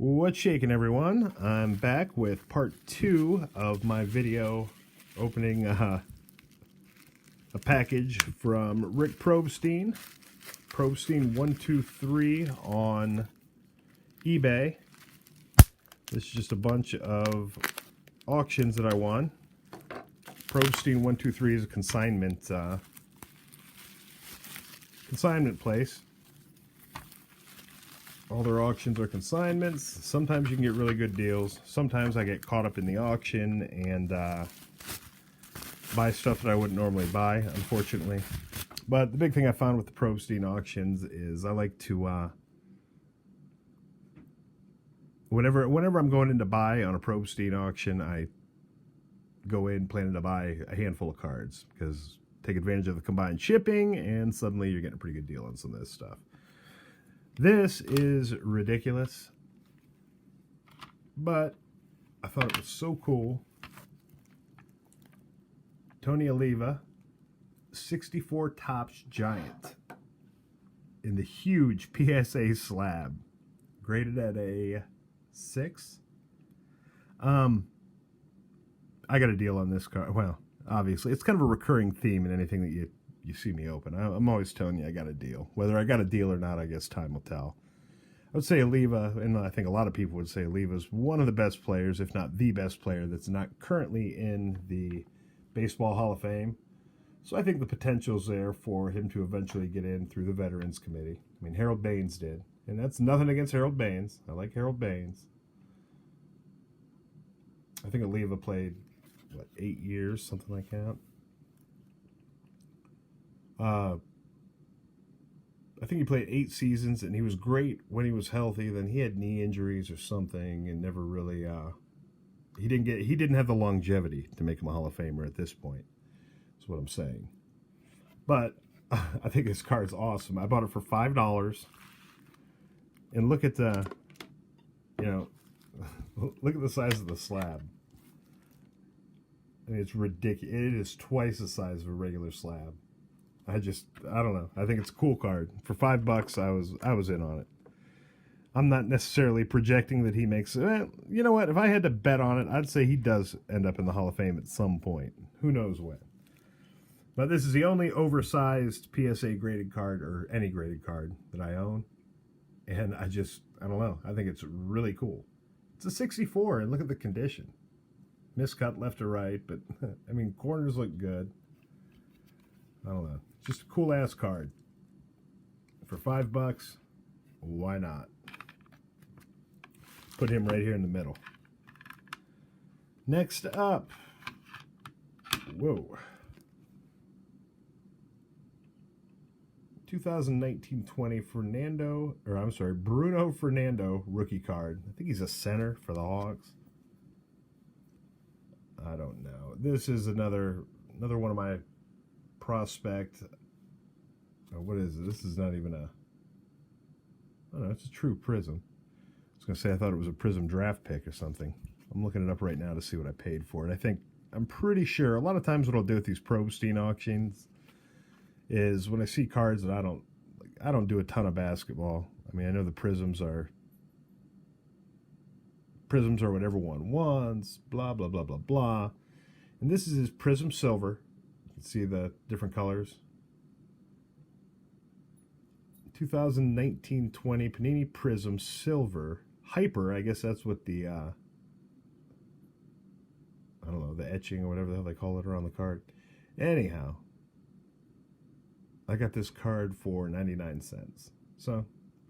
What's shaking, everyone? I'm back with part 2 of my video opening a package from Rick Probstein 123 on eBay. This is just a bunch of auctions that I won. Probstein 123 is a consignment place. All their auctions are consignments. Sometimes you can get really good deals. Sometimes I get caught up in the auction and buy stuff that I wouldn't normally buy, unfortunately. But the big thing I found with the Probstein auctions is I like to, whenever I'm going in to buy on a Probstein auction, I go in planning to buy a handful of cards because take advantage of the combined shipping, and suddenly you're getting a pretty good deal on some of this stuff. This is ridiculous, but I thought it was so cool. Tony Oliva, 64 Topps Giant in the huge PSA slab, graded at a 6. I got a deal on this card. Well, obviously, it's kind of a recurring theme in anything that you see me open. I'm always telling you I got a deal. Whether I got a deal or not, I guess time will tell. I would say Oliva, and I think a lot of people would say Oliva is one of the best players, if not the best player, that's not currently in the Baseball Hall of Fame. So I think the potential's there for him to eventually get in through the Veterans Committee. I mean, Harold Baines did. And that's nothing against Harold Baines. I like Harold Baines. I think Oliva played, what, 8 years, something like that. I think he played 8 seasons, and he was great when he was healthy. Then he had knee injuries or something, and never really. He didn't have the longevity to make him a Hall of Famer at this point. That's what I'm saying. But I think this card's awesome. I bought it for $5, and look at the, look at the size of the slab. I mean, it's ridiculous. It is twice the size of a regular slab. I don't know. I think it's a cool card. For $5, I was in on it. I'm not necessarily projecting that he makes it. You know what? If I had to bet on it, I'd say he does end up in the Hall of Fame at some point. Who knows when. But this is the only oversized PSA graded card, or any graded card, that I own. And I don't know. I think it's really cool. It's a 64, and look at the condition. Miscut left to right, but, I mean, corners look good. I don't know. Just a cool-ass card. For $5, why not? Put him right here in the middle. Next up. Whoa. 2019-20 Bruno Fernando rookie card. I think he's a center for the Hawks. I don't know. This is another one of my prospect. What is it? This is not even a. I don't know. It's a true Prism. I was gonna say I thought it was a Prism draft pick or something. I'm looking it up right now to see what I paid for it. I'm pretty sure. A lot of times, what I'll do with these Probstein auctions is when I see cards that I don't do a ton of basketball. I mean, I know the Prisms are what everyone wants. Blah blah blah blah blah. And this is his Prism Silver. You can see the different colors. 2019-20 Panini Prizm Silver Hyper. I guess that's what the I don't know, the etching or whatever the hell they call it around the card. Anyhow, I got this card for 99 cents. So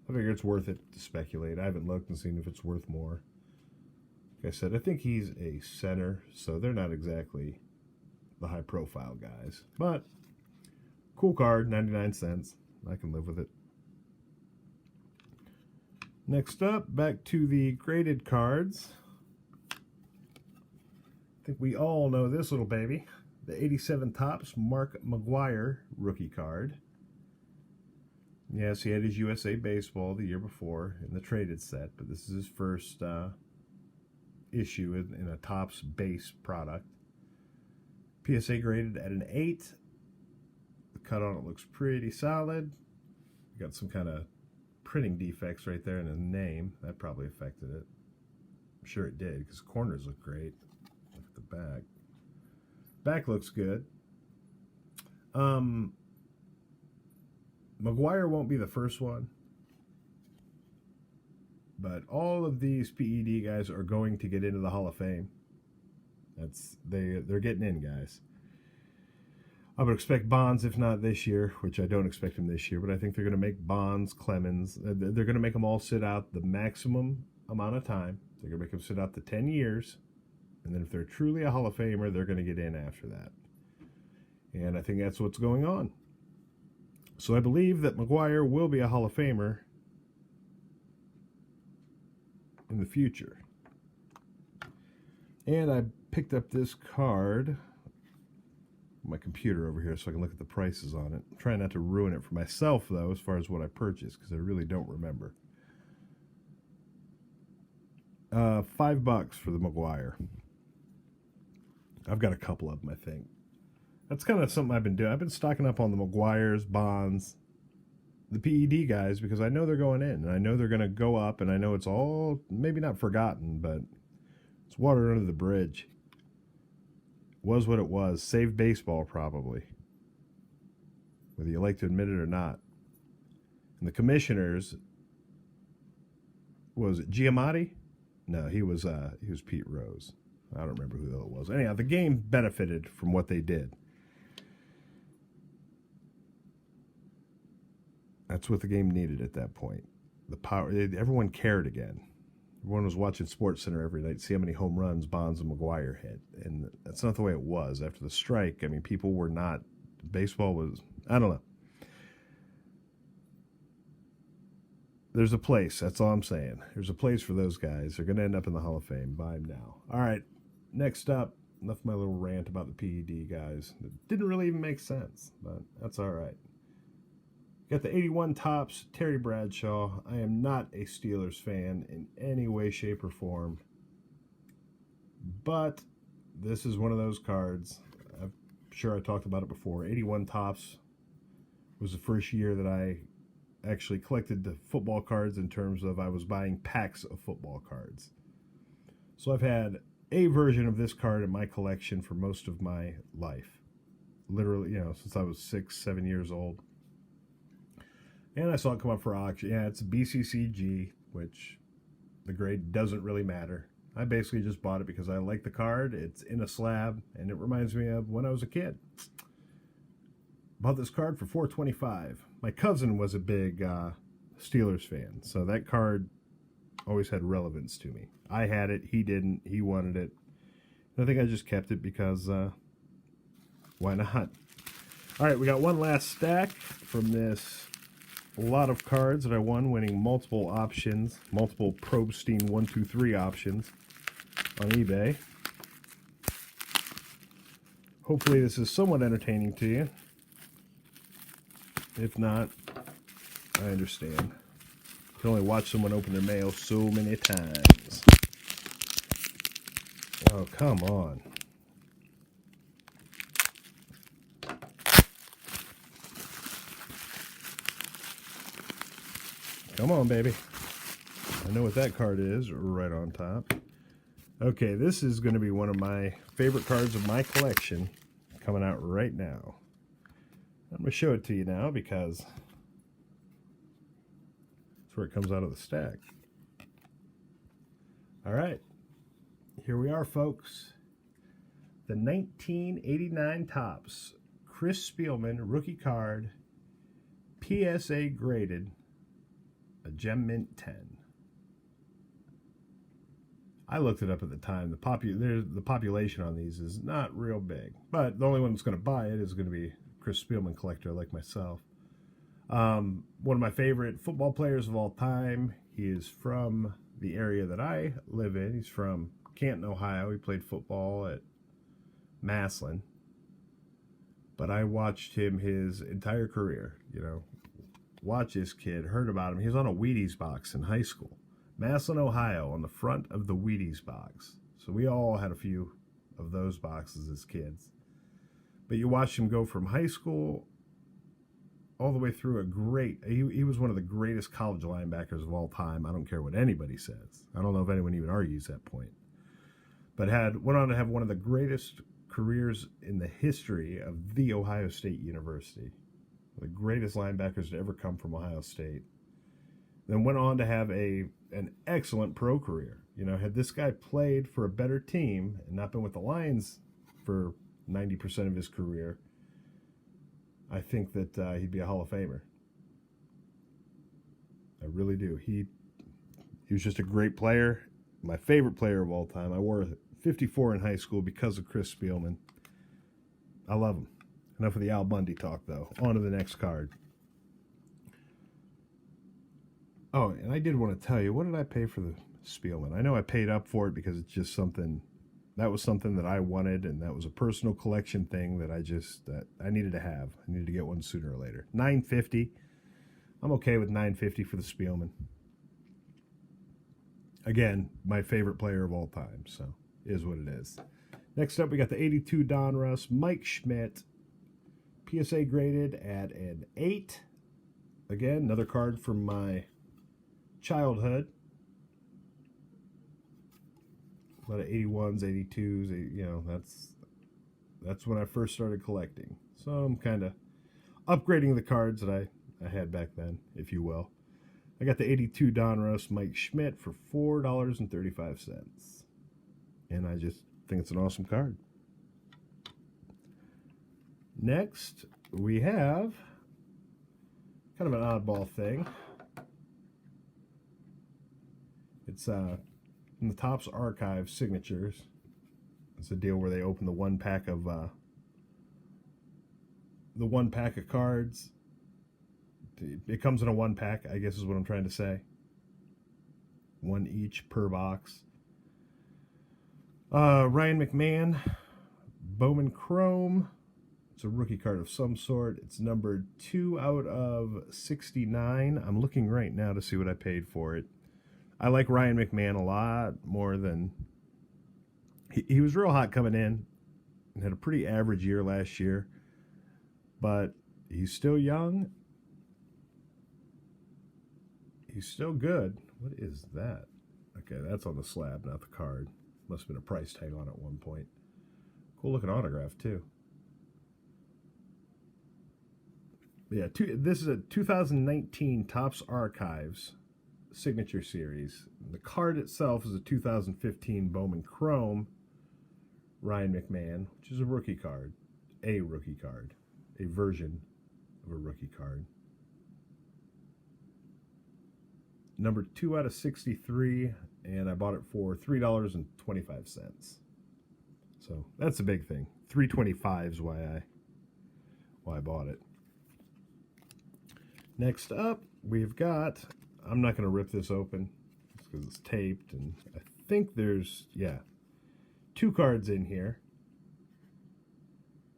I figure it's worth it to speculate. I haven't looked and seen if it's worth more. Like I said, I think he's a center, so they're not exactly the high profile guys. But cool card, 99 cents. I can live with it. Next up, back to the graded cards. I think we all know this little baby. The 87 Topps Mark McGwire rookie card. Yes, he had his USA Baseball the year before in the traded set, but this is his first issue in a Topps base product. PSA graded at an 8. The cut on it looks pretty solid. Got some kind of printing defects right there in his name. That probably affected it. I'm sure it did, because corners look great. Look at the back. Back looks good. Maguire won't be the first one, but all of these PED guys are going to get into the Hall of Fame. They're getting in, guys. I would expect Bonds, if not this year, which I don't expect him this year, but I think they're going to make Bonds, Clemens. They're going to make them all sit out the maximum amount of time. They're going to make them sit out the 10 years. And then if they're truly a Hall of Famer, they're going to get in after that. And I think that's what's going on. So I believe that Maguire will be a Hall of Famer in the future. And I picked up this card, my computer over here, so I can look at the prices on it. I'm trying not to ruin it for myself, though, as far as what I purchased, because I really don't remember. $5 for the Maguire. I've got a couple of them, I think. That's kind of something I've been doing. I've been stocking up on the Maguires, Bonds, the PED guys, because I know they're going in, and I know they're going to go up, and I know it's all, maybe not forgotten, but it's water under the bridge. Was what it was. Save baseball, probably. Whether you like to admit it or not. And the commissioners, was it Giamatti? No, he was Pete Rose. I don't remember who the hell it was. Anyhow, the game benefited from what they did. That's what the game needed at that point. The power. Everyone cared again. Everyone was watching SportsCenter every night to see how many home runs Bonds and Maguire hit. And that's not the way it was. After the strike, I mean, people were not... Baseball was... I don't know. There's a place. That's all I'm saying. There's a place for those guys. They're going to end up in the Hall of Fame. Buy them now. All right. Next up, enough of my little rant about the PED guys. It didn't really even make sense, but that's all right. Got the 81 Topps, Terry Bradshaw. I am not a Steelers fan in any way, shape, or form. But this is one of those cards. I'm sure I talked about it before. 81 Topps was the first year that I actually collected the football cards in terms of I was buying packs of football cards. So I've had a version of this card in my collection for most of my life. Literally, since I was 6, 7 years old. And I saw it come up for auction. Yeah, it's BCCG, which the grade doesn't really matter. I basically just bought it because I like the card. It's in a slab, and it reminds me of when I was a kid. Bought this card for $4.25. My cousin was a big Steelers fan, so that card always had relevance to me. I had it. He didn't. He wanted it. And I think I just kept it because why not? All right, we got one last stack from this lot of cards that I won, winning multiple options, multiple Probstein 1, 2, 3 options on eBay. Hopefully this is somewhat entertaining to you. If not, I understand. You can only watch someone open their mail so many times. Oh, come on. Come on, baby. I know what that card is right on top. Okay, this is going to be one of my favorite cards of my collection coming out right now. I'm going to show it to you now because that's where it comes out of the stack. All right. Here we are, folks. The 1989 Topps Chris Spielman rookie card, PSA graded, a Gem Mint 10. I looked it up at the time. The population on these is not real big, but the only one that's going to buy it is going to be Chris Spielman collector like myself. One of my favorite football players of all time. He is from the area that I live in. He's from Canton, Ohio. He played football at Massillon. But I watched him his entire career, Watch this kid, heard about him. He was on a Wheaties box in high school. Massillon, Ohio, on the front of the Wheaties box. So we all had a few of those boxes as kids. But you watched him go from high school all the way through a great. He was one of the greatest college linebackers of all time. I don't care what anybody says. I don't know if anyone even argues that point. But went on to have one of the greatest careers in the history of The Ohio State University. The greatest linebackers to ever come from Ohio State. Then went on to have an excellent pro career. You know, had this guy played for a better team and not been with the Lions for 90% of his career, I think that he'd be a Hall of Famer. I really do. He was just a great player. My favorite player of all time. I wore 54 in high school because of Chris Spielman. I love him. Enough of the Al Bundy talk, though. On to the next card. Oh, and I did want to tell you, what did I pay for the Spielman? I know I paid up for it because it's just something, that was something that I wanted, and that was a personal collection thing that I needed to have. I needed to get one sooner or later. $9.50. I'm okay with $9.50 for the Spielman. Again, my favorite player of all time, so is what it is. Next up, we got the 82 Donruss Mike Schmidt, PSA graded at an 8. Again, another card from my childhood. A lot of 81s, 82s, you know, that's when I first started collecting. So I'm kind of upgrading the cards that I had back then, if you will. I got the 82 Donruss Mike Schmidt for $4.35. And I just think it's an awesome card. Next, we have kind of an oddball thing. It's in the Topps Archive signatures. It's a deal where they open the one pack of cards. It comes in a one pack, I guess is what I'm trying to say. One each per box. Ryan McMahon, Bowman Chrome. It's a rookie card of some sort. It's numbered 2 out of 69. I'm looking right now to see what I paid for it. I like Ryan McMahon a lot more than... He was real hot coming in and had a pretty average year last year. But he's still young. He's still good. What is that? Okay, that's on the slab, not the card. Must have been a price tag on it at one point. Cool looking autograph, too. Yeah, this is a 2019 Topps Archives signature series. The card itself is a 2015 Bowman Chrome Ryan McMahon, which is a rookie card. A rookie card. A version of a rookie card. Number 2 out of 63, and I bought it for $3.25. So that's a big thing. $3.25 is why I bought it. Next up, we've got, I'm not going to rip this open because it's taped, and I think there's, 2 cards in here.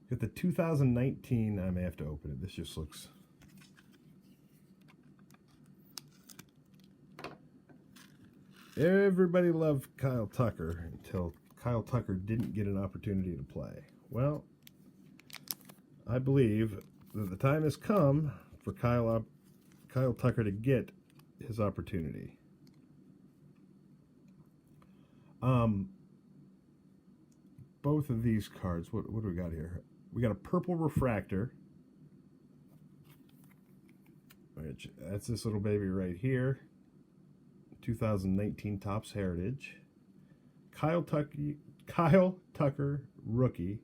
Got the 2019, I may have to open it. This just looks... Everybody loved Kyle Tucker until Kyle Tucker didn't get an opportunity to play. Well, I believe that the time has come for Kyle Tucker to get his opportunity. Both of these cards, what do we got here? We got a purple refractor. Which, that's this little baby right here. 2019 Topps Heritage. Kyle Tucker rookie.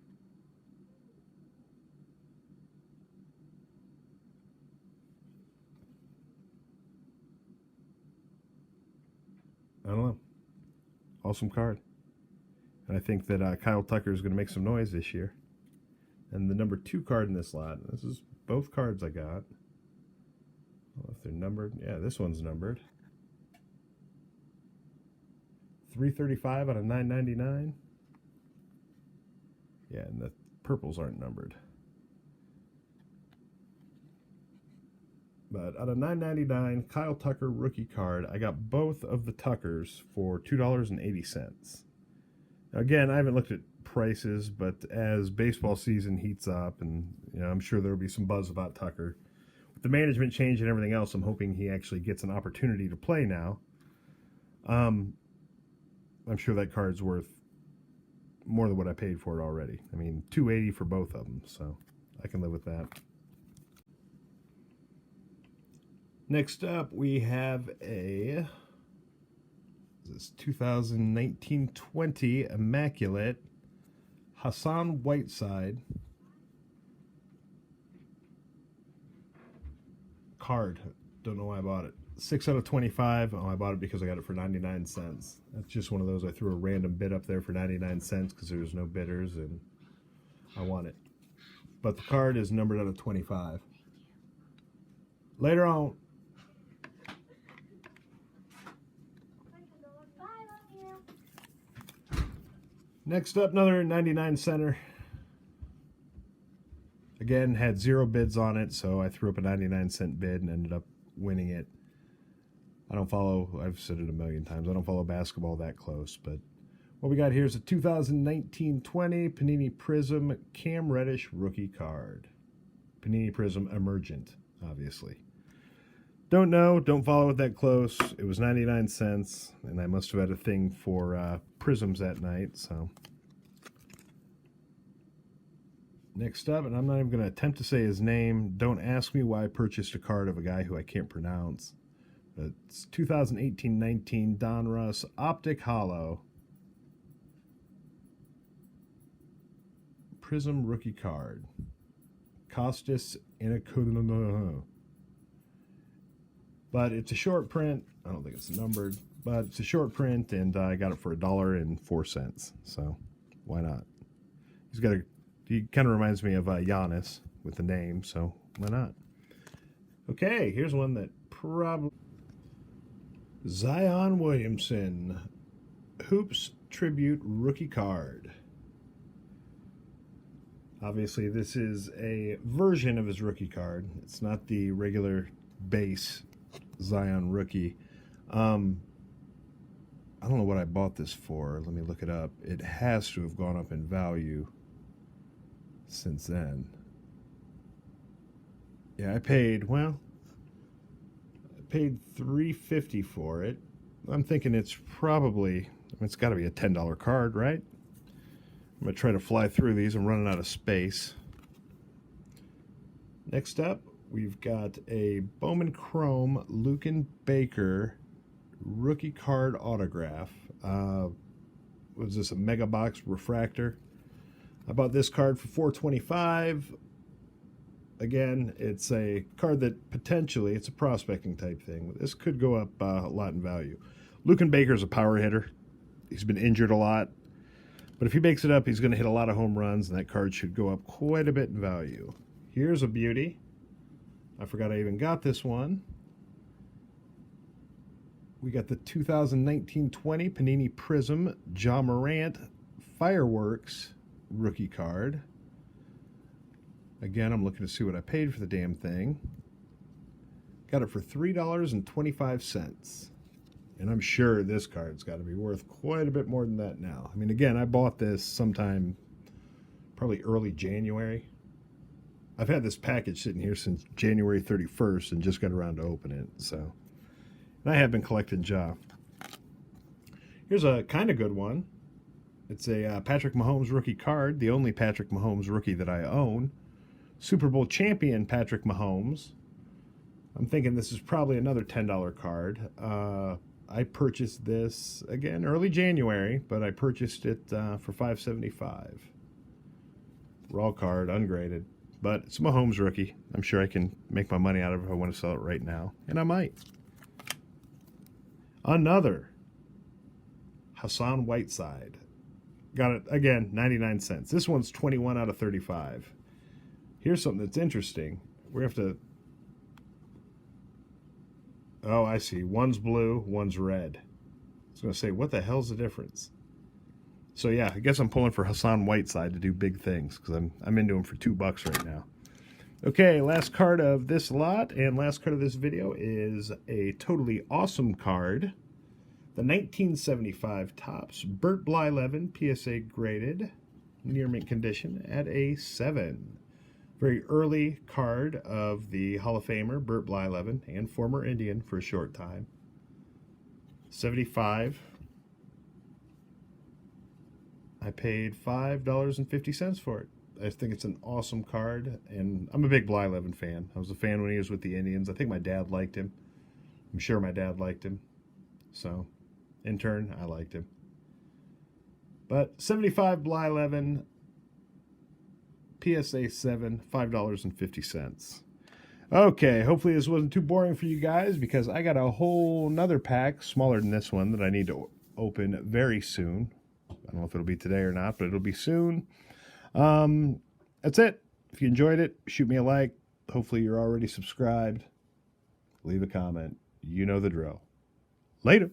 I don't know. Awesome card. And I think that Kyle Tucker is going to make some noise this year. And the number 2 card in this lot. This is both cards I got. I don't know if they're numbered. Yeah, this one's numbered. 335 out of 999. Yeah, and the purples aren't numbered. But out of 999, Kyle Tucker rookie card. I got both of the Tuckers for $2.80. Now again, I haven't looked at prices, but as baseball season heats up, and I'm sure there will be some buzz about Tucker, the management change and everything else, I'm hoping he actually gets an opportunity to play now. I'm sure that card's worth more than what I paid for it already. I mean, $280 for both of them, so I can live with that. Next up, we have a 2019-20 Immaculate Hassan Whiteside card. Don't know why I bought it. 6 out of 25. Oh, I bought it because I got it for 99 cents. That's just one of those. I threw a random bid up there for 99 cents because there was no bidders and I won it. But the card is numbered out of 25. Later on. Next up, another 99 center. Again, had 0 bids on it, so I threw up a 99-cent bid and ended up winning it. I don't follow, I've said it a million times, I don't follow basketball that close, but what we got here is a 2019-20 Panini Prizm Cam Reddish rookie card. Panini Prizm Emergent, obviously. Don't know, don't follow it that close. It was 99 cents, and I must have had a thing for Prisms that night, so. Next up, and I'm not even going to attempt to say his name. Don't ask me why I purchased a card of a guy who I can't pronounce. But it's 2018-19 Don Russ Optic Hollow Prism rookie card. Costas Anaconda. But it's a short print. I don't think it's numbered, but it's a short print, and I got it for $1.04. So why not? He kind of reminds me of Giannis with the name, so why not? Okay, here's one that probably... Zion Williamson, Hoops Tribute Rookie Card. Obviously, this is a version of his rookie card. It's not the regular base Zion rookie. I don't know what I bought this for. Let me look it up. It has to have gone up in value since then. Yeah, I paid $350 for it. I'm thinking it's probably, it's got to be a $10 card, right? I'm going to try to fly through these. I'm running out of space. Next up, we've got a Bowman Chrome Lucan Baker rookie card autograph. Was this a Mega Box Refractor? I bought this card for $4.25. Again, it's a card that potentially, it's a prospecting type thing. This could go up a lot in value. Lucan Baker's a power hitter. He's been injured a lot. But if he makes it up, he's going to hit a lot of home runs, and that card should go up quite a bit in value. Here's a beauty. I forgot I even got this one. We got the 2019-20 Panini Prizm Ja Morant Fireworks rookie card. Again, I'm looking to see what I paid for the damn thing. Got it for $3.25. And I'm sure this card's got to be worth quite a bit more than that now. I mean, again, I bought this sometime probably early January. I've had this package sitting here since January 31st and just got around to open it. So, and I have been collecting Ja. Here's a kind of good one. It's a Patrick Mahomes rookie card, the only Patrick Mahomes rookie that I own. Super Bowl champion Patrick Mahomes. I'm thinking this is probably another $10 card. I purchased this, again, early January, but I purchased it for $5.75. Raw card, ungraded. But it's a Mahomes rookie. I'm sure I can make my money out of it if I want to sell it right now. And I might. Another Hassan Whiteside. Got it, again, 99 cents. This one's 21 out of 35. Here's something that's interesting. We have to... Oh, I see. One's blue, one's red. I was going to say, what the hell's the difference? So, yeah, I guess I'm pulling for Hassan Whiteside to do big things because I'm into him for $2 right now. Okay, last card of this lot and last card of this video is a totally awesome card. The 1975 Topps Bert Blyleven PSA graded, near mint condition, at a 7. Very early card of the Hall of Famer, Bert Blyleven, and former Indian for a short time. 75. I paid $5.50 for it. I think it's an awesome card, and I'm a big Blyleven fan. I was a fan when he was with the Indians. I think my dad liked him. I'm sure my dad liked him. So, in turn, I liked him. But 75 Blyleven, PSA 7, $5.50. Okay, hopefully this wasn't too boring for you guys, because I got a whole nother pack, smaller than this one, that I need to open very soon. I don't know if it'll be today or not, but it'll be soon. That's it. If you enjoyed it, shoot me a like. Hopefully you're already subscribed. Leave a comment. You know the drill. Later.